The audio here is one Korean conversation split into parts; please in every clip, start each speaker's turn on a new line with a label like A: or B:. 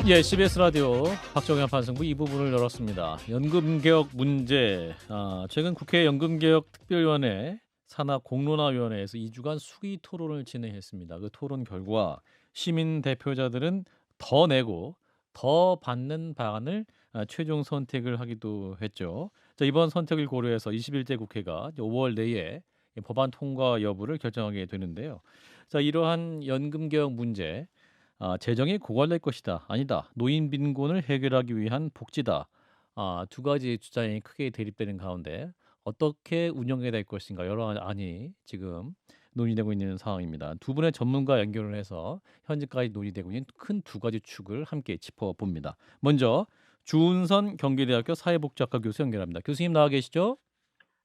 A: 예, CBS 라디오 박정현 판승부 이 부분을 열었습니다. 연금개혁 문제, 최근 국회 연금개혁특별위원회 산하공론화위원회에서 2주간 수기 토론을 진행했습니다. 그 토론 결과 시민 대표자들은 더 내고 더 받는 방안을 최종 선택을 하기도 했죠. 자, 이번 선택을 고려해서 21대 국회가 5월 내에 이 법안 통과 여부를 결정하게 되는데요. 자, 이러한 연금개혁 문제 재정이 고갈될 것이다. 아니다. 노인 빈곤을 해결하기 위한 복지다. 두 가지 주장이 크게 대립되는 가운데 어떻게 운영이 될 것인가 여러 안이 지금 논의되고 있는 상황입니다. 두 분의 전문가 연결을 해서 현재까지 논의되고 있는 큰 두 가지 축을 함께 짚어봅니다. 먼저 주은선 경기대학교 사회복지학과 교수 연결합니다. 교수님 나와 계시죠?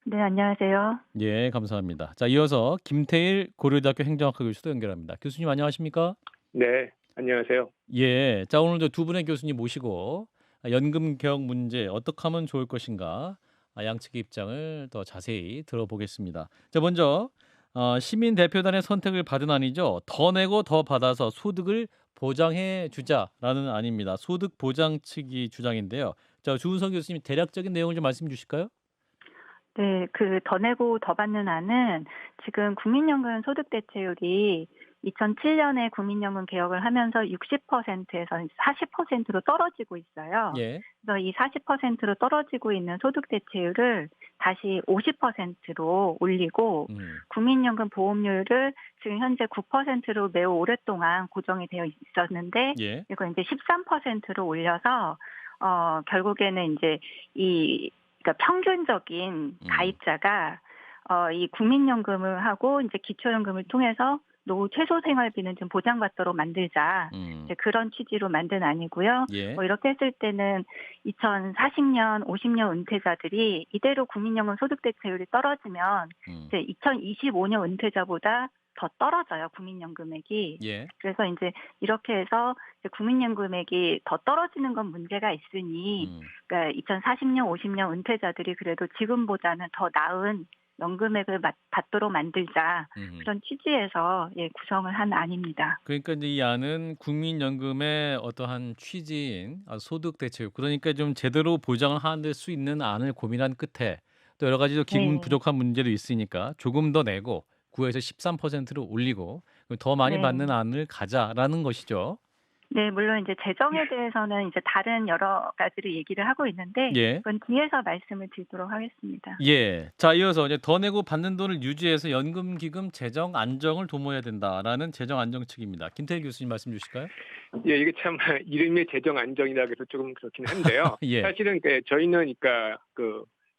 B: 네, 안녕하세요.
A: 예, 감사합니다. 자, 이어서 김태일 고려대학교 행정학과 교수도 연결합니다. 교수님 안녕하십니까?
C: 네, 안녕하세요.
A: 예. 자, 오늘도 두 분의 교수님 모시고 연금 개혁 문제 어떻게 하면 좋을 것인가 양측의 입장을 더 자세히 들어보겠습니다. 자, 먼저 시민 대표단의 선택을 받은 안이죠. 더 내고 더 받아서 소득을 보장해 주자라는 안입니다. 소득 보장 측이 주장인데요. 자, 주은성 교수님 대략적인 내용을 좀 말씀 주실까요?
B: 네, 더 내고 더 받는 안은 지금 국민연금 소득 대체율이 2007년에 국민연금 개혁을 하면서 60%에서 40%로 떨어지고 있어요.
A: 예.
B: 그래서 이 40%로 떨어지고 있는 소득 대체율을 다시 50%로 올리고
A: 음.
B: 국민연금 보험료를 지금 현재 9%로 매우 오랫동안 고정이 되어 있었는데
A: 예.
B: 이거 이제 13%로 올려서 결국에는 이제 그러니까 평균적인
A: 음.
B: 가입자가 이 국민연금을 하고 이제 기초연금을 통해서 노후 최소 생활비는 좀 보장받도록 만들자.
A: 음.
B: 이제 그런 취지로 만든 안이고요.
A: 예.
B: 뭐 이렇게 했을 때는 2040년, 50년 은퇴자들이 이대로 국민연금 소득 대체율이 떨어지면
A: 음.
B: 이제 2025년 은퇴자보다 더 떨어져요, 국민연금 금액이.
A: 예.
B: 그래서 이제 이렇게 해서 이제 국민연금 금액이 더 떨어지는 건 문제가 있으니
A: 음.
B: 그러니까 2040년, 50년 은퇴자들이 그래도 지금보다는 더 나은 연금액을 받도록 만들자.
A: 음.
B: 그런 취지에서 구성을 한 안입니다.
A: 그러니까 이제 이 안은 국민연금의 어떠한 취지인 소득 대체율 그러니까 좀 제대로 보장을 하는 수 있는 안을 고민한 끝에 또 여러 가지 기금
B: 네.
A: 부족한 문제도 있으니까 조금 더 내고 9에서 13%로 올리고 더 많이 받는
B: 네.
A: 안을 가자라는 것이죠.
B: 네, 물론 이제 재정에 대해서는 이제 다른 여러 가지를 얘기를 하고 있는데
A: 예.
B: 그건 뒤에서 말씀을 드리도록 하겠습니다.
A: 예. 자, 이어서 이제 더 내고 받는 돈을 유지해서 연금기금 재정 안정을 도모해야 된다라는 재정 안정 측입니다. 김태일 교수님 말씀 주실까요?
C: 예, 이게 참 이름이 재정 안정이라 해서 조금 그렇긴 한데요.
A: 예.
C: 사실은 저희는 그러니까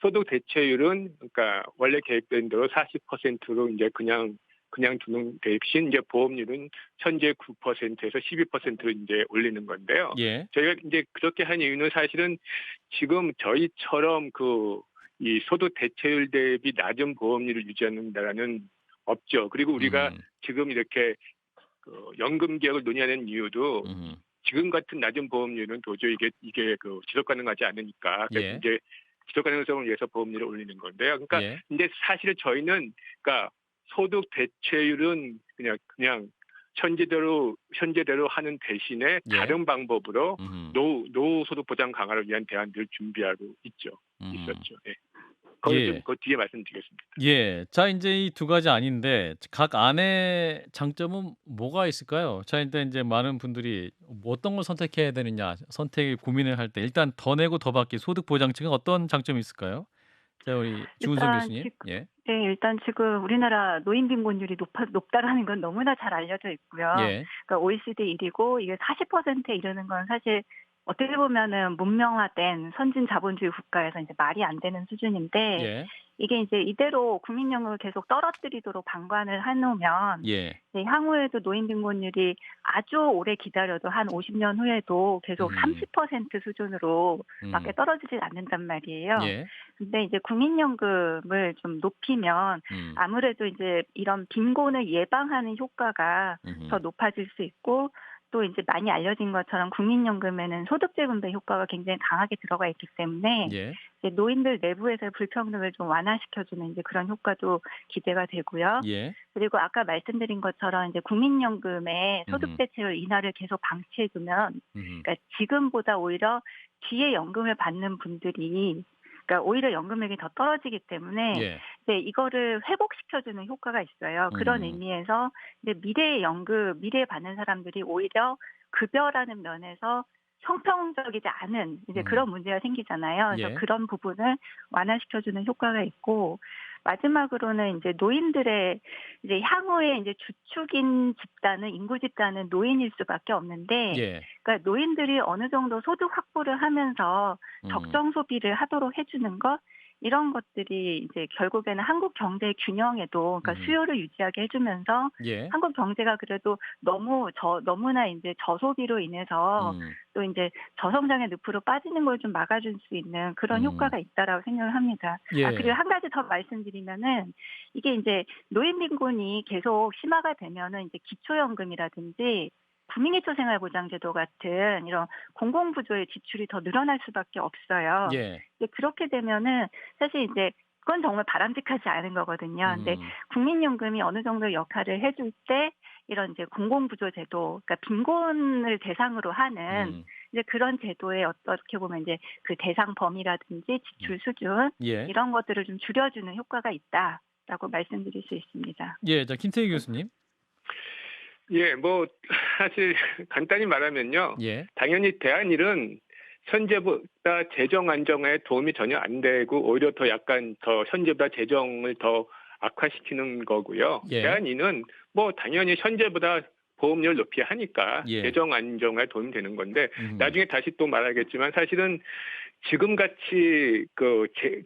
C: 소득 대체율은 그러니까 원래 계획된 대로 40%로 이제 그냥 두는 대신 이제 보험료는 현재 9%에서 12%로 이제 올리는 건데요.
A: 예.
C: 저희가 이제 그렇게 한 이유는 사실은 지금 저희처럼 이 소득 대체율 대비 낮은 보험료를 유지하는 나라는 없죠. 그리고 우리가
A: 음.
C: 지금 이렇게 연금 개혁을 논의하는 이유도
A: 음.
C: 지금 같은 낮은 보험료는 도저히 이게 지속 가능하지 않으니까 그래서
A: 예.
C: 이제 지속 가능성을 위해서 보험료를 올리는 건데요. 그러니까
A: 예.
C: 근데 사실은 저희는 그러니까 소득 대체율은 그냥 현재대로 하는 대신에
A: 예.
C: 다른 방법으로
A: 음.
C: 노후 소득 보장 강화를 위한 대안들을 준비하고 있었죠. 예. 거기 좀
A: 예.
C: 그 뒤에 말씀드리겠습니다.
A: 예. 자, 이제 이 두 가지 아닌데 각 안의 장점은 뭐가 있을까요? 자, 일단 이제 많은 분들이 어떤 걸 선택해야 되느냐 선택 고민을 할 때 일단 더 내고 더 받기 소득 보장책은 어떤 장점이 있을까요? 자, 우리 주은성
B: 일단
A: 교수님. 예.
B: 일단 지금 우리나라 노인 빈곤율이 높다라는 건 너무나 잘 알려져 있고요.
A: 예.
B: 그러니까 OECD 1위고 이게 40%에 이르는 건 사실 어떻게 보면은 문명화된 선진 자본주의 국가에서 이제 말이 안 되는 수준인데
A: 예.
B: 이게 이제 이대로 국민연금을 계속 떨어뜨리도록 방관을 해놓으면
A: 예.
B: 이제 향후에도 노인 빈곤율이 아주 오래 기다려도 한 50년 후에도 계속
A: 음.
B: 30% 수준으로 밖에
A: 음.
B: 떨어지질 않는단 말이에요.
A: 예.
B: 근데 이제 국민연금을 좀 높이면
A: 음.
B: 아무래도 이제 이런 빈곤을 예방하는 효과가 더
A: 음음.
B: 높아질 수 있고 또 이제 많이 알려진 것처럼 국민연금에는 소득재 분배 효과가 굉장히 강하게 들어가 있기 때문에
A: 예.
B: 이제 노인들 내부에서의 불평등을 좀 완화시켜주는 이제 그런 효과도 기대가 되고요.
A: 예.
B: 그리고 아까 말씀드린 것처럼 이제 국민연금의 소득 대체율 인하를 계속 방치해두면, 그러니까 지금보다 오히려 뒤에 연금을 받는 분들이, 그러니까 오히려 연금액이 더 떨어지기 때문에
A: 예.
B: 이제 이거를 회복시켜주는 효과가 있어요. 그런 의미에서 이제 미래에 받는 사람들이 오히려 급여라는 면에서 형평적이지 않은 이제 그런 문제가 생기잖아요. 그래서
A: 예.
B: 그런 부분을 완화시켜주는 효과가 있고, 마지막으로는 이제 노인들의 이제 향후에 이제 주축인 집단은, 인구 집단은 노인일 수밖에 없는데,
A: 예.
B: 그러니까 노인들이 어느 정도 소득 확보를 하면서 적정 소비를 하도록 해주는 것, 이런 것들이 이제 결국에는 한국 경제의 균형에도, 그러니까 수요를 유지하게 해주면서
A: 예.
B: 한국 경제가 그래도 너무나 이제 저소비로 인해서 또 이제 저성장의 늪으로 빠지는 걸 좀 막아줄 수 있는 그런 효과가 있다라고 생각을 합니다.
A: 예.
B: 그리고 한 가지 더 말씀드리면은, 이게 이제 노인 빈곤이 계속 심화가 되면은 이제 기초연금이라든지 국민기초생활보장제도 같은 이런 공공부조의 지출이 더 늘어날 수밖에 없어요.
A: 예.
B: 근데 그렇게 되면은 사실 이제 그건 정말 바람직하지 않은 거거든요. 근데 국민연금이 어느 정도 역할을 해줄 때 이런 이제 공공부조제도, 그러니까 빈곤을 대상으로 하는 이제 그런 제도의 어떻게 보면 이제 그 대상 범위라든지 지출 수준
A: 예.
B: 이런 것들을 좀 줄여주는 효과가 있다라고 말씀드릴 수 있습니다.
A: 예. 자, 김태희 교수님.
C: 예, 뭐 사실 간단히 말하면요.
A: 예.
C: 당연히 대안일은 현재보다 재정 안정에 도움이 전혀 안 되고 오히려 더 약간 더 현재보다 재정을 더 악화시키는 거고요.
A: 예.
C: 대안이는 뭐 당연히 현재보다 보험료를 높이 하니까
A: 예.
C: 재정 안정에 도움이 되는 건데 나중에 다시 또 말하겠지만 사실은 지금 같이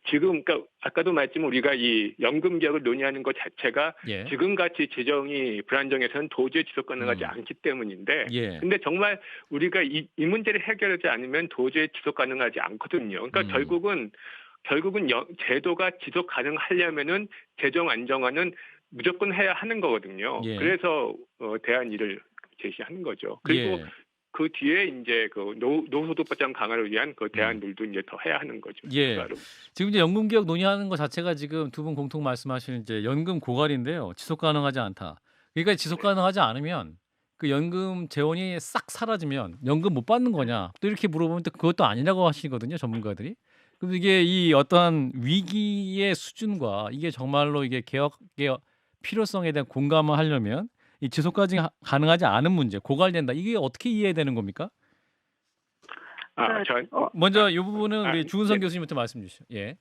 C: 지금 그러니까 아까도 말했지만 우리가 이 연금 개혁을 논의하는 것 자체가
A: 예.
C: 지금 같이 재정이 불안정해서는 도저히 지속 가능하지 않기 때문인데
A: 예.
C: 근데 정말 우리가 이 문제를 해결하지 않으면 도저히 지속 가능하지 않거든요. 그러니까 결국은 제도가 지속 가능하려면은 재정 안정화는 무조건 해야 하는 거거든요.
A: 예.
C: 그래서 대안일을 제시하는 거죠. 그리고
A: 예.
C: 그 뒤에 이제 그 노후소득 보장 강화를 위한 그 대안들도 이제 더 해야 하는 거죠.
A: 예.
C: 추가로.
A: 지금 이제 연금 개혁 논의하는 것 자체가 지금 두 분 공통 말씀하시는 이제 연금 고갈인데요. 지속 가능하지 않다. 그러니까 지속 가능하지 않으면 그 연금 재원이 싹 사라지면 연금 못 받는 거냐? 또 이렇게 물어보면 또 그것도 아니라고 하시거든요, 전문가들이. 그럼 이게 이 어떠한 위기의 수준과 이게 정말로 이게 개혁의 필요성에 대한 공감을 하려면 이 지속 가능하지 않은 문제, 고갈된다. 이게 어떻게 이해되는 겁니까? 먼저 이 부분은 우리 주은성 교수님부터 말씀 주시죠. 예.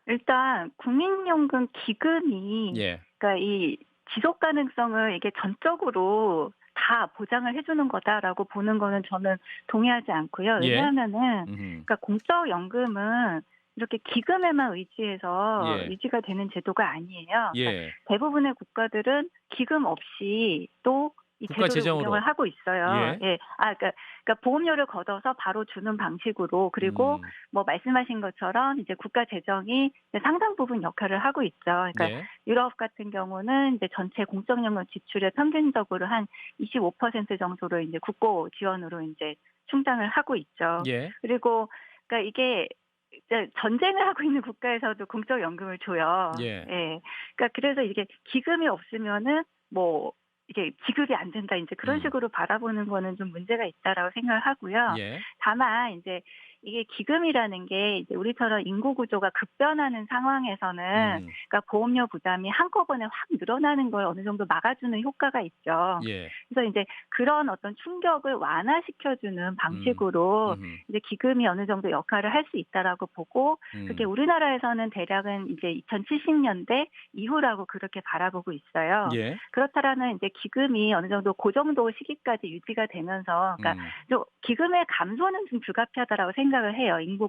B: 일단 국민연금 기금이
A: 예.
B: 그러니까 이 지속 가능성을 이게 전적으로 다 보장을 해주는 거다라고 보는 거는 저는 동의하지 않고요.
A: 예.
B: 왜냐하면은 그러니까 공적 연금은 이렇게 기금에만 의지해서
A: 예.
B: 유지가 되는 제도가 아니에요.
A: 예.
B: 그러니까 대부분의 국가들은 기금 없이 또 이
A: 국가
B: 제도를
A: 재정으로.
B: 운영을 하고 있어요.
A: 예.
B: 예. 그러니까 보험료를 걷어서 바로 주는 방식으로, 그리고 뭐 말씀하신 것처럼 이제 국가 재정이 이제 상당 부분 역할을 하고 있죠. 그러니까
A: 예.
B: 유럽 같은 경우는 이제 전체 공적연금 지출의 평균적으로 한 25% 정도를 이제 국고 지원으로 이제 충당을 하고 있죠.
A: 예.
B: 그리고 그러니까 이게 이제 전쟁을 하고 있는 국가에서도 공적연금을 줘요.
A: 예.
B: 예. 그러니까 그래서 이게 기금이 없으면은 뭐 이게 지급이 안 된다, 이제 그런 식으로 바라보는 거는 좀 문제가 있다라고 생각을 하고요.
A: 예.
B: 다만 이제 이게 기금이라는 게 이제 우리처럼 인구 구조가 급변하는 상황에서는 그러니까 보험료 부담이 한꺼번에 확 늘어나는 걸 어느 정도 막아주는 효과가 있죠.
A: 예.
B: 그래서 이제 그런 어떤 충격을 완화시켜주는 방식으로 이제 기금이 어느 정도 역할을 할 수 있다라고 보고, 그게 우리나라에서는 대략은 이제 2070년대 이후라고 그렇게 바라보고 있어요.
A: 예.
B: 그렇다라는 이제 기금이 어느 정도 그 정도 시기까지 유지가 되면서, 그러니까 기금의 감소는 좀 불가피하다라고 생각합니다. 생각을 해요. 인구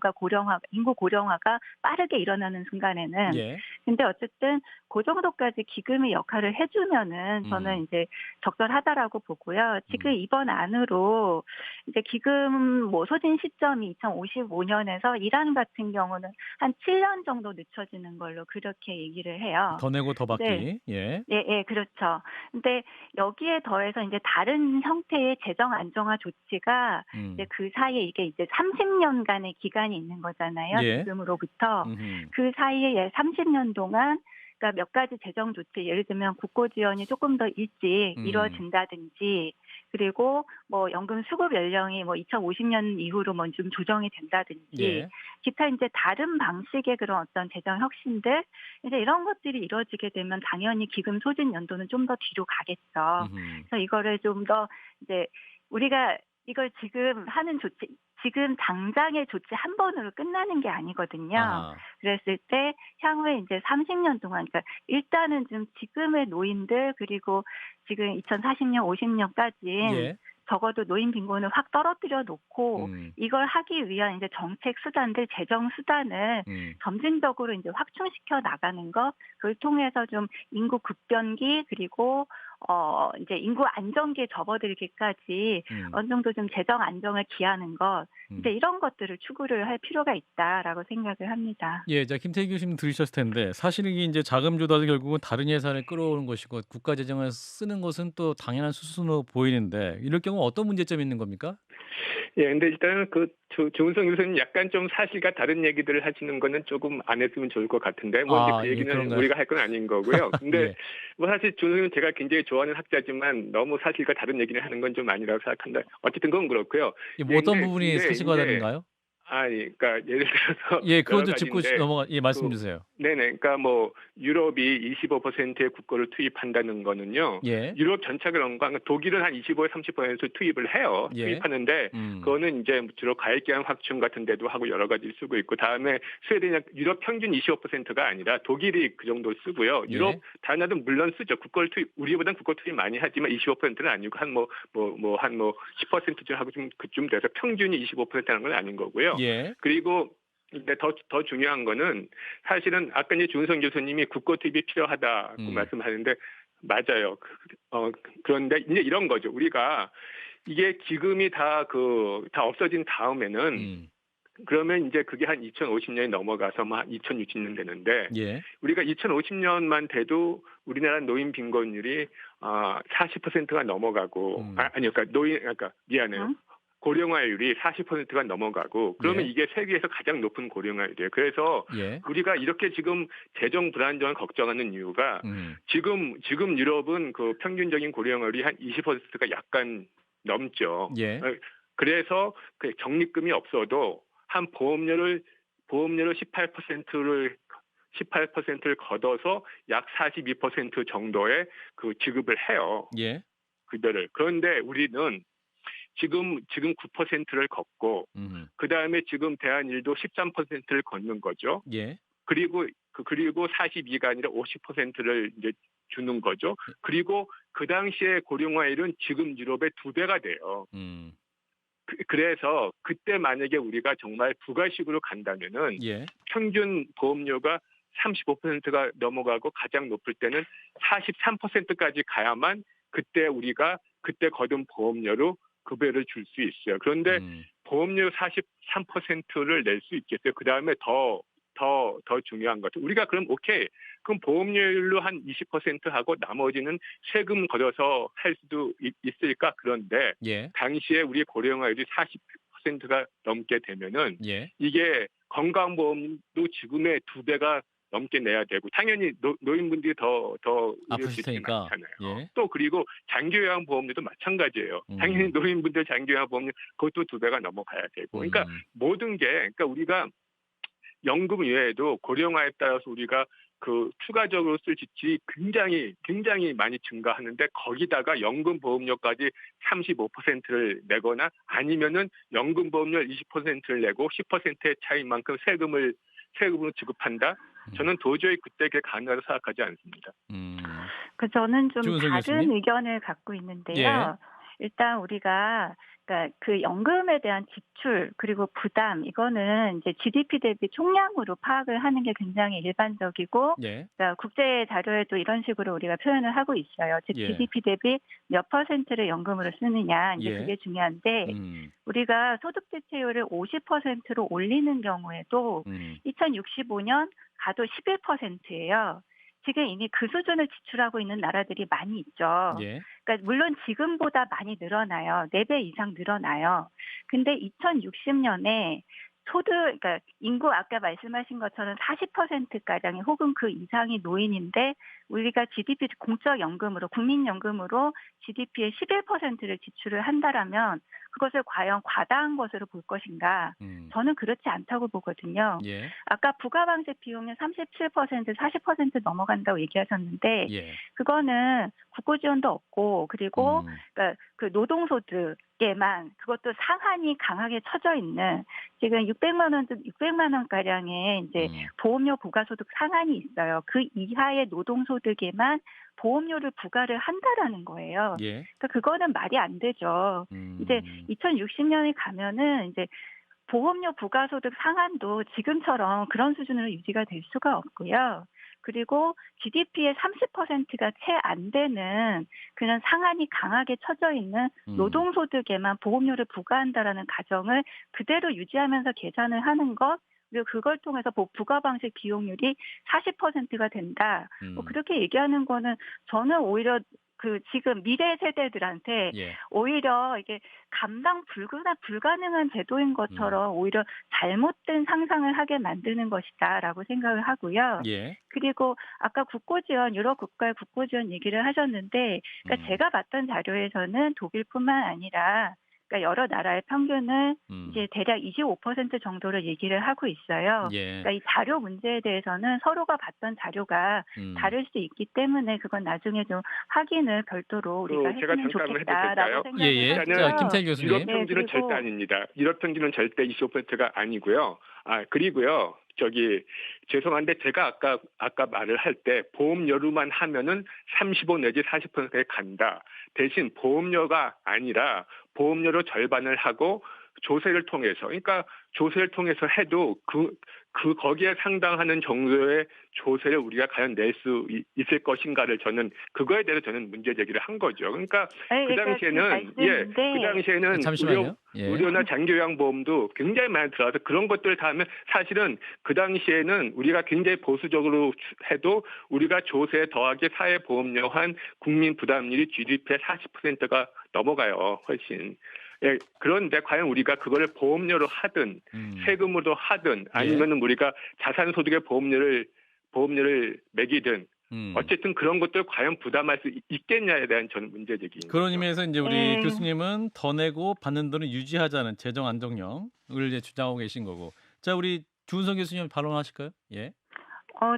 B: 고령화가 빠르게 일어나는 순간에는.
A: 예.
B: 근데 어쨌든 그 정도까지 기금이 역할을 해주면은
A: 음.
B: 저는 이제 적절하다라고 보고요. 지금
A: 음.
B: 이번 안으로 이제 기금 뭐 소진 시점이 2055년에서 이란 같은 경우는 한 7년 정도 늦춰지는 걸로 그렇게 얘기를 해요.
A: 더 내고 더
B: 네.
A: 받기. 예.
B: 예, 예, 그렇죠. 근데 여기에 더해서 이제 다른 형태의 재정 안정화 조치가 이제
A: 음.
B: 그 사이에 이게 이제 30년간의 기간이 있는 거잖아요.
A: 예.
B: 지금으로부터.
A: 음흠.
B: 그 사이에 30년 동안 그러니까 몇 가지 재정 조치, 예를 들면 국고 지원이 조금 더 일찍 이루어진다든지, 그리고 뭐 연금 수급 연령이 뭐 2050년 이후로 뭐 좀 조정이 된다든지,
A: 예.
B: 기타 이제 다른 방식의 그런 어떤 재정 혁신들, 이제 이런 것들이 이루어지게 되면 당연히 기금 소진 연도는 좀 더 뒤로 가겠죠.
A: 음흠.
B: 그래서 이거를 좀 더 이제 우리가 이걸 지금 하는 조치, 지금 당장의 조치 한 번으로 끝나는 게 아니거든요.
A: 아하.
B: 그랬을 때 향후에 이제 30년 동안, 그러니까 일단은 좀 지금의 노인들, 그리고 지금 2040년, 50년까지
A: 예.
B: 적어도 노인 빈곤을 확 떨어뜨려 놓고
A: 음.
B: 이걸 하기 위한 이제 정책 수단들, 재정 수단을 점진적으로 이제 확충시켜 나가는 것, 그걸 통해서 좀 인구 급변기, 그리고 이제 인구 안정기에 접어들기까지 어느 정도 좀 재정 안정을 기하는 것, 이제 이런 것들을 추구를 할 필요가 있다라고 생각을 합니다.
A: 예, 자 김태희 교수님 들으셨을 텐데 사실 이게 인제 자금 조달도 결국은 다른 예산을 끌어오는 것이고 국가 재정을 쓰는 것은 또 당연한 수순으로 보이는데 이럴 경우 어떤 문제점이 있는 겁니까?
C: 예, 근데 일단은 조은성 교수님 약간 좀 사실과 다른 얘기들을 하시는 거는 조금 안 했으면 좋을 것 같은데, 뭐 이제
A: 아,
C: 그
A: 예,
C: 얘기는
A: 그런가요?
C: 우리가 할 건 아닌 거고요. 근데
A: 예.
C: 뭐 사실 조은성 제가 굉장히 좋아하는 학자지만 너무 사실과 다른 얘기를 하는 건 좀 아니라고 생각한다. 어쨌든 그건 그렇고요.
A: 이 뭐
C: 예,
A: 어떤
C: 근데
A: 부분이 사실과
C: 이제
A: 다른가요?
C: 아니, 그러니까 예를 들어서
A: 예, 그건
C: 여러
A: 좀 짚고
C: 가지인데
A: 예, 말씀
C: 그
A: 주세요.
C: 네네, 그러니까 뭐 유럽이 25%의 국고를 투입한다는 거는요.
A: 예.
C: 유럽 전체가 그런 거, 그러니까 독일은 한 25에서 30% 투입을 해요.
A: 예.
C: 투입하는데 그거는 이제 주로 가액기한 확충 같은 데도 하고 여러 가지 쓰고 있고, 다음에 스웨덴이 유럽 평균 25%가 아니라 독일이 그 정도 쓰고요. 유럽
A: 예.
C: 다른 나라도 물론 쓰죠. 국고를 투입, 우리보다는 국고 투입 많이 하지만 25%는 아니고 한 10%쯤 하고 좀 그쯤 돼서 평균이 25%라는 건 아닌 거고요.
A: 예.
C: 그리고 근데 더 중요한 거는 사실은 아까 이제 준성 교수님이 국고 투입이 필요하다고 말씀하는데 맞아요. 그런데 이제 이런 거죠. 우리가 이게 기금이 다 없어진 다음에는 그러면 이제 그게 한 2050년이 넘어가서 한 2060년 되는데,
A: 예.
C: 우리가 2050년만 돼도 우리나라 노인 빈곤율이 40%가 넘어가고 그러니까 미안해요. 고령화율이 40%가 넘어가고, 그러면
A: 예.
C: 이게 세계에서 가장 높은 고령화율이에요. 그래서
A: 예.
C: 우리가 이렇게 지금 재정 불안정을 걱정하는 이유가 지금 유럽은 그 평균적인 고령화율이 한 20%가 약간 넘죠.
A: 예.
C: 그래서 그 적립금이 없어도 한 보험료를 18%를 걷어서 약 42% 정도의 그 지급을 해요.
A: 예.
C: 급여를. 그런데 우리는 지금 9%를 걷고, 그 다음에 지금 대한일도 13%를 걷는 거죠.
A: 예.
C: 그리고 42가 아니라 50%를 이제 주는 거죠. 그리고 그 당시에 고령화율은 지금 유럽의 2배가 돼요. 그래서 그때 만약에 우리가 정말 부가식으로 간다면은
A: 예.
C: 평균 보험료가 35%가 넘어가고 가장 높을 때는 43%까지 가야만 그때 우리가 그때 거둔 보험료로 급여를 줄 수 있어요. 그런데 보험료 43%를 낼 수 있겠어요. 그 다음에 더 중요한 것은 우리가 그럼 그럼 보험료율로 한 20% 하고 나머지는 세금 걷어서 할 수도 있을까? 그런데
A: 예.
C: 당시에 우리 고령화율이 40%가 넘게 되면은
A: 예.
C: 이게 건강보험도 지금의 2배가 넘게 내야 되고, 당연히 노인분들이 더
A: 아프실
C: 의료비용이
A: 테니까.
C: 많잖아요.
A: 예.
C: 또 그리고 장기요양보험료도 마찬가지예요. 당연히 노인분들 장기요양보험료 그것도 2배가 넘어가야 되고. 그러니까 모든 게, 그러니까 우리가 연금 외에도 고령화에 따라서 우리가 그 추가적으로 쓸 지출이 굉장히 많이 증가하는데, 거기다가 연금 보험료까지 35%를 내거나 아니면은 연금 보험료 20%를 내고 10%의 차이만큼 세금을 지급한다. 저는 도저히 그때 그게 가능하다고 생각하지 않습니다.
B: 저는 좀
A: 주은성
B: 다른
A: 교수님?
B: 의견을 갖고 있는데요.
A: 예.
B: 일단 우리가 그러니까 그 연금에 대한 지출 그리고 부담 이거는 이제 GDP 대비 총량으로 파악을 하는 게 굉장히 일반적이고
A: 예.
B: 그러니까 국제 자료에도 이런 식으로 우리가 표현을 하고 있어요. 즉
A: 예.
B: GDP 대비 몇 퍼센트를 연금으로 쓰느냐 이제
A: 예.
B: 그게 중요한데
A: 음.
B: 우리가 소득 대체율을 50%로 올리는 경우에도 2065년 가도 11%예요. 지금 이미 그 수준을 지출하고 있는 나라들이 많이 있죠.
A: 예.
B: 그러니까 물론 지금보다 많이 늘어나요. 4배 이상 늘어나요. 근데 2060년에 그러니까 인구 아까 말씀하신 것처럼 40%가량이 혹은 그 이상이 노인인데 우리가 GDP 공적 연금으로 국민연금으로 GDP의 11%를 지출을 한다라면 그것을 과연 과다한 것으로 볼 것인가? 저는 그렇지 않다고 보거든요.
A: 예.
B: 아까 부가방식 비용률 37%, 40% 넘어간다고 얘기하셨는데
A: 예.
B: 그거는 국고 지원도 없고 그리고 그러니까 그 노동소득에만 그것도 상한이 강하게 쳐져 있는 지금 600만 원 가량의 이제 보험료 부가소득 상한이 있어요. 그 이하의 노동소득에만 보험료를 부과를 한다라는 거예요.
A: 예.
B: 그러니까 그거는 말이 안 되죠. 이제 2060년에 가면은 이제 보험료 부가소득 상한도 지금처럼 그런 수준으로 유지가 될 수가 없고요. 그리고 GDP의 30%가 채 안 되는 그런 상한이 강하게 쳐져 있는 노동소득에만 보험료를 부과한다라는 가정을 그대로 유지하면서 계산을 하는 것 그리고 그걸 통해서 부가방식 비용률이 40%가 된다. 뭐 그렇게 얘기하는 거는 저는 오히려 그 지금 미래 세대들한테
A: 예.
B: 오히려 이게 감당 불가능한 제도인 것처럼 오히려 잘못된 상상을 하게 만드는 것이다라고 생각을 하고요.
A: 예.
B: 그리고 아까 국고지원 유럽 국가의 국고지원 얘기를 하셨는데 그러니까 제가 봤던 자료에서는 독일뿐만 아니라 그러니까 여러 나라의 평균을 이제 대략 25% 정도를 얘기를 하고 있어요.
A: 예.
B: 그러니까 이 자료 문제에 대해서는 서로가 봤던 자료가 다를 수 있기 때문에 그건 나중에 좀 확인을 별도로 우리가
C: 제가
B: 했으면
C: 잠깐만 해도
B: 좋겠다라고
C: 될까요?
B: 생각을
A: 예예.
B: 하고요.
A: 자, 김태일 교수님.
C: 유럽 평균은
B: 그리고
C: 절대 아닙니다. 유럽 평균은 절대 25%가 아니고요. 그리고요. 죄송한데 제가 아까 말을 할 때 보험료로만 하면은 35 내지 40%에 간다. 대신 보험료가 아니라 보험료로 절반을 하고 조세를 통해서 그러니까 조세를 통해서 해도 거기에 상당하는 정도의 조세를 우리가 과연 낼 수 있을 것인가를 그거에 대해서 저는 문제 제기를 한 거죠. 그러니까 그 당시에는
A: 잠시만요.
C: 의료나 장기요양보험도 굉장히 많이 들어가서 그런 것들을 다 하면 사실은 그 당시에는 우리가 굉장히 보수적으로 해도 우리가 조세 더하기 사회보험료 한 국민 부담률이 GDP의 40%가 넘어가요. 훨씬. 예, 그런데 과연 우리가 그거를 보험료로 하든 세금으로 하든 아니면은 우리가 자산소득의 보험료를 매기든 어쨌든 그런 것들 과연 부담할 수 있겠냐에 대한 저는 문제 제기입니다.
A: 그런 의미에서 이제 우리 교수님은 더 내고 받는 돈을 유지하자는 재정 안정령을 이제 주장하고 계신 거고. 자, 우리 주은성 교수님 발언하실까요? 예.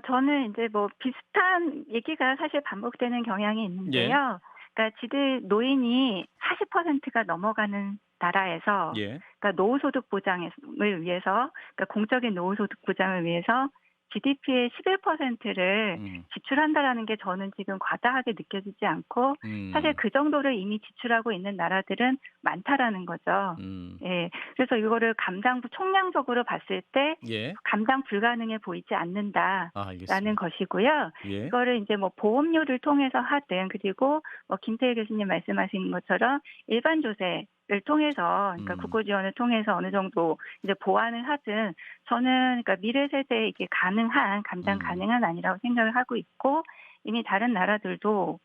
B: 저는 이제 뭐 비슷한 얘기가 사실 반복되는 경향이 있는데요. 그러니까 노인이 40%가 넘어가는 나라에서 그러니까 노후소득 보장을 위해서 그러니까 공적인 노후소득 보장을 위해서 GDP의 11%를 지출한다라는 게 저는 지금 과다하게 느껴지지 않고 사실 그 정도를 이미 지출하고 있는 나라들은 많다라는 거죠. 예, 그래서 이거를 총량적으로 봤을 때 감당 불가능해 보이지 않는다라는 것이고요. 이거를 이제 뭐 보험료를 통해서 하든 그리고 뭐 김태일 교수님 말씀하신 것처럼 일반 조세 를 통해서 그러니까 국고 지원을 통해서 어느 정도 이제 보완을 하든 저는 그러니까 미래 세대에 이게 감당 가능한 아니라고 생각을 하고 있고 이미 다른 나라들도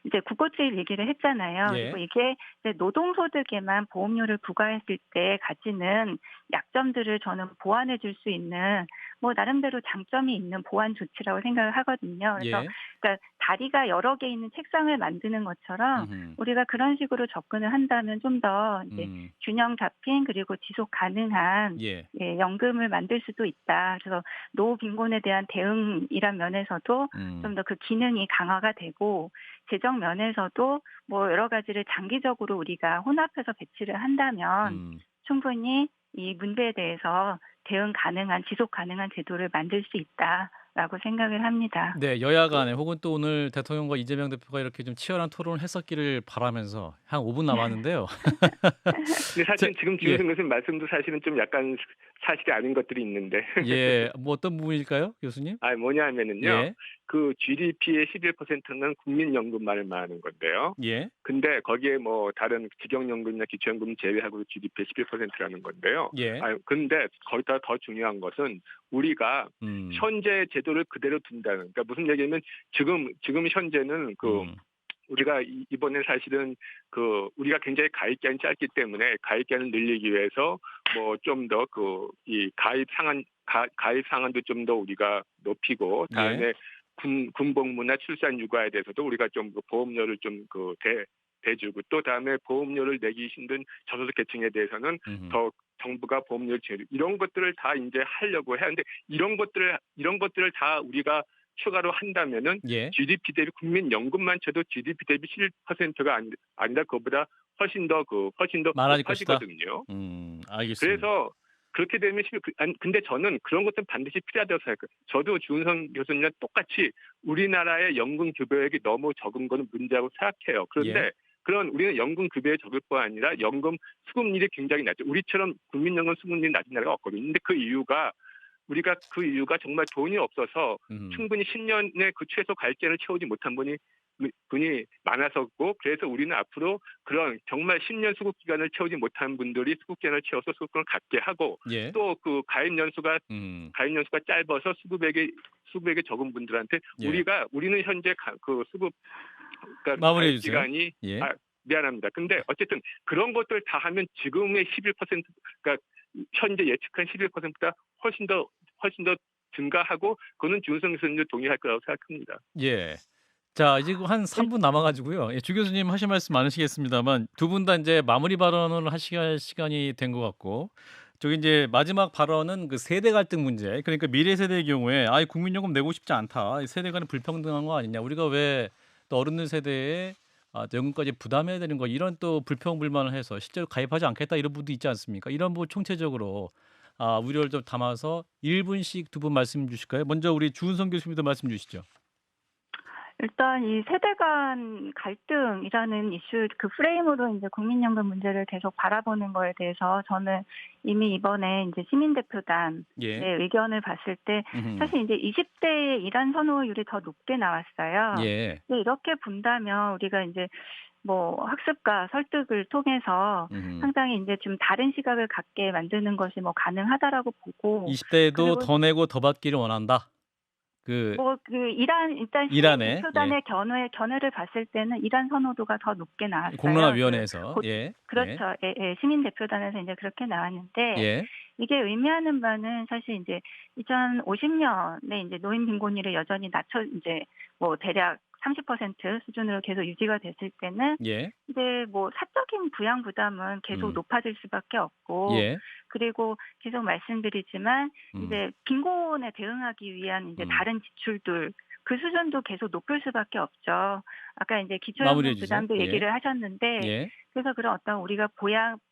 B: 이제 국고주의 얘기를 했잖아요. 그리고 이게 이제 노동소득에만 보험료를 부과했을 때 가지는 약점들을 저는 보완해 줄 수 있는 뭐 나름대로 장점이 있는 보완 조치라고 생각을 하거든요. 그래서 그러니까 다리가 여러 개 있는 책상을 만드는 것처럼 우리가 그런 식으로 접근을 한다면 좀 더 이제 균형 잡힌 그리고 지속 가능한 연금을 만들 수도 있다. 그래서 노후 빈곤에 대한 대응이란 면에서도 좀 더 그 기능이 강화가 되고 재정 면에서도 뭐 여러 가지를 장기적으로 우리가 혼합해서 배치를 한다면 충분히 이 문제에 대해서 대응 가능한 지속 가능한 제도를 만들 수 있다. 라고 생각을 합니다.
A: 네, 여야 간에 혹은 또 오늘 대통령과 이재명 대표가 이렇게 좀 치열한 토론을 했었기를 바라면서 한 5분 남았는데요.
C: 근데
A: 자,
C: 사실 지금
A: 예,
C: 주호선 교수님 말씀도 사실은 좀 약간 사실이 아닌 것들이 있는데
A: 예, 뭐 어떤 부분일까요, 교수님?
C: 뭐냐 하면은요.
A: 예,
C: 그 GDP의 11%는 국민연금만을 말하는 건데요.
A: 예,
C: 근데 거기에 뭐 다른 직영연금이나 기초연금 제외하고 GDP의 11%라는 건데요.
A: 예,
C: 근데 거기다 더 중요한 것은 우리가
A: 음,
C: 현재 제도를 그대로 둔다는. 그러니까 무슨 얘기냐면 지금 현재는
A: 음,
C: 우리가 이번에 사실은 우리가 굉장히 가입 기간이 짧기 때문에 가입 기간을 늘리기 위해서 뭐 좀 더 이 가입 상한도 좀 더 우리가 높이고
A: 예,
C: 다음에 군복무나 출산 육아에 대해서도 우리가 좀 보험료를 좀 대주고 또 다음에 보험료를 내기 힘든 저소득 계층에 대해서는
A: 음,
C: 더 정부가 보험료를 지원해 이런 것들을 다 이제 하려고 해야 하는데 이런 것들을 다 우리가 추가로 한다면은
A: 예,
C: GDP 대비 국민연금만 쳐도 GDP 대비 11%가 아니라 그거보다 훨씬 더
A: 많아질 것이다.
C: 높아지거든요.
A: 알겠습니다.
C: 그래서 그렇게 되면 근데 저는 그런 것은 반드시 필요하다고 생각해요. 저도 주은성 교수님이랑 똑같이 우리나라의 연금 급여액이 너무 적은 거는 문제라고 생각해요.
A: 예,
C: 그런데 우리는 연금 급여에 적을 뿐 아니라 연금 수급률이 굉장히 낮죠. 우리처럼 국민연금 수급률이 낮은 나라가 없거든요. 근데 우리가 그 이유가 정말 돈이 없어서
A: 음,
C: 충분히 10년의 그 최소 가입기간을 채우지 못한 분이 많았었고 그래서 우리는 앞으로 그런 정말 10년 수급 기간을 채우지 못한 분들이 수급 기간을 채워서 수급을 갖게 하고
A: 예,
C: 또 가입 연수가
A: 음,
C: 짧아서 수급액이 적은 분들한테
A: 예.
C: 우리는 현재 수급 그러니까
A: 마무리해
C: 가입
A: 주세요.
C: 기간이
A: 예,
C: 미안합니다. 근데 어쨌든 그런 것들 다 하면 지금의 11% 그러니까 현재 예측한 11%보다 훨씬 더 증가하고 그거는 주은성 교수님도 동의할 거라고 생각합니다.
A: 예. 자, 이제 한
B: 일-
A: 3분 남아가지고요. 예, 주 교수님 하실 말씀 많으시겠습니다만 두 분 다 이제 마무리 발언을 하실 시간이 된 것 같고, 저기 이제 마지막 발언은 그 세대 갈등 문제. 그러니까 미래 세대의 경우에 국민연금 내고 싶지 않다. 이 세대 간의 불평등한 거 아니냐. 우리가 왜 또 어른들 세대에 또 연금까지 부담해야 되는 거 이런 또 불평 불만을 해서 실제로 가입하지 않겠다 이런 분도 있지 않습니까? 이런 부분 총체적으로 우려를 좀 담아서 1분씩 두 분 말씀 주실까요? 먼저 우리 주은성 교수님도 말씀 주시죠.
B: 일단 이 세대 간 갈등이라는 이슈 그 프레임으로 이제 국민연금 문제를 계속 바라보는 거에 대해서 저는 이미 이번에 이제 시민대표단의
A: 예.
B: 의견을 봤을 때
A: 음흠.
B: 사실 이제 20대의 일한 선호율이 더 높게 나왔어요.
A: 예.
B: 근데 이렇게 본다면 우리가 이제 뭐 학습과 설득을 통해서
A: 음.
B: 상당히 이제 좀 다른 시각을 갖게 만드는 것이 뭐 가능하다라고 보고
A: 20대도
B: 그리고
A: 더 내고 더 받기를 원한다. 그
B: 뭐 일단 시민
A: 이란에 예.
B: 대표단의 견해를 봤을 때는 이란 선호도가 더 높게 나왔어요.
A: 공론화위원회에서 예. 예.
B: 그렇죠. 시민 대표단에서 이제 그렇게 나왔는데
A: 예.
B: 이게 의미하는 바는 사실 이제 2050년에 이제 노인 빈곤율을 여전히 이제 뭐 대략 30% 수준으로 계속 유지가 됐을 때는
A: 예.
B: 이제 뭐 사적인 부양 부담은 계속
A: 음.
B: 높아질 수밖에 없고
A: 예.
B: 그리고 계속 말씀드리지만
A: 음.
B: 이제 빈곤에 대응하기 위한 이제
A: 음.
B: 다른 지출들 그 수준도 계속 높을 수밖에 없죠. 아까 이제
A: 마무리해
B: 기초연금
A: 주세요.
B: 부담도
A: 예.
B: 얘기를 하셨는데
A: 예.
B: 그래서 그런 어떤 우리가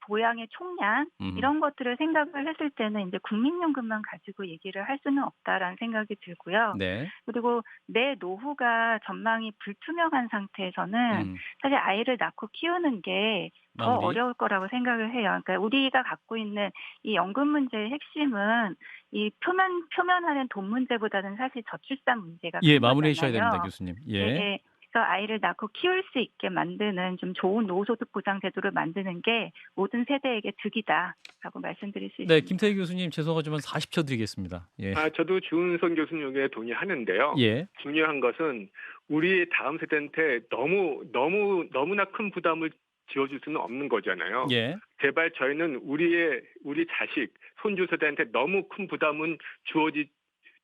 B: 보양의 총량 이런 것들을 생각을 했을 때는 이제 국민연금만 가지고 얘기를 할 수는 없다라는 생각이 들고요.
A: 네.
B: 그리고 내 노후가 전망이 불투명한 상태에서는
A: 음.
B: 사실 아이를 낳고 키우는 게 더
A: 마무리.
B: 어려울 거라고 생각을 해요. 그러니까 우리가 갖고 있는 이 연금 문제의 핵심은 이 표면화된 돈 문제보다는 사실 저출산 문제가
A: 예,
B: 큰
A: 마무리해 주셔야 됩니다,
B: 거잖아요.
A: 교수님.
B: 예,
A: 예.
B: 예. 그래서 아이를 낳고 키울 수 있게 만드는 좀 좋은 노후소득 보장 제도를 만드는 게 모든 세대에게 득이다라고 말씀드릴 수
A: 네,
B: 있습니다.
A: 김태희 교수님 죄송하지만 40초 드리겠습니다. 예.
C: 저도 주은성 교수님 의견에 동의하는데요.
A: 예.
C: 중요한 것은 우리 다음 세대한테 너무나 큰 부담을 지어줄 수는 없는 거잖아요.
A: 예.
C: 제발 저희는 우리 자식, 손주 세대한테 너무 큰 부담은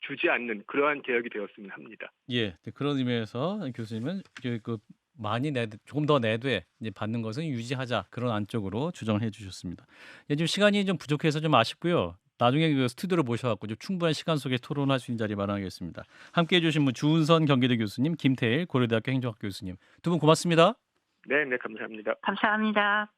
C: 주지 않는 그러한 개혁이 되었으면 합니다.
A: 예. 네, 그런 의미에서 교수님은 많이 조금 더 내되 이제 받는 것은 유지하자 그런 안쪽으로 주장을 해주셨습니다. 예, 좀 시간이 좀 부족해서 좀 아쉽고요. 나중에 그 스튜디오로 모셔갖고 좀 충분한 시간 속에 토론할 수 있는 자리 마련하겠습니다. 함께해 주신 분 주은선 경기대 교수님, 김태일 고려대학교 행정학 교수님 두 분 고맙습니다.
C: 네, 감사합니다.
B: 감사합니다.